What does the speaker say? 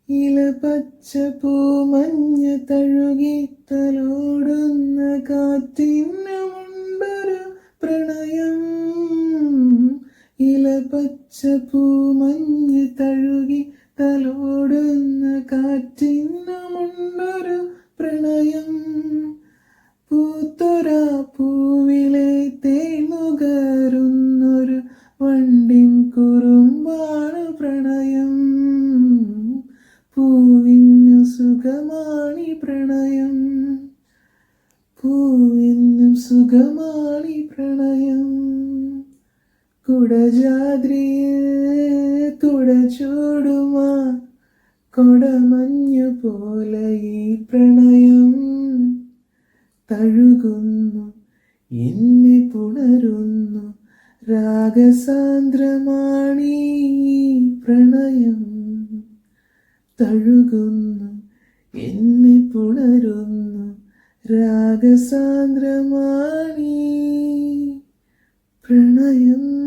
ഇലപച്ച പൂമഞ്ഞ തഴുകി തലോടുന്ന കാറ്റിനുമുണ്ടൊരു പ്രണയം. ഇലപച്ച പൂമഞ്ഞ തഴുകി തലോടുന്ന കാറ്റിനുമുണ്ടൊരു പ്രണയം. പൂത്തൊരാ പൂവിലെ തേനുകരുന്നൊരു വണ്ടിൻ കുറുമ്പാണ് പ്രണയം. പൂവിനും സുഖമാണി പ്രണയം, പൂവിനും സുഖമാണി പ്രണയം. കുടജാദ്രിയിൽ കുട ചൂടുമാ കൊടമഞ്ഞു പോലെ ഈ പ്രണയം തഴുകുന്നു, എന്നെ പുണരുന്നു. രാഗസാന്ദ്രമാണീ പ്രണയം തഴുകുന്നു, എന്നെ പുണരുന്നു. രാഗസാന്ദ്രമാണീ പ്രണയം.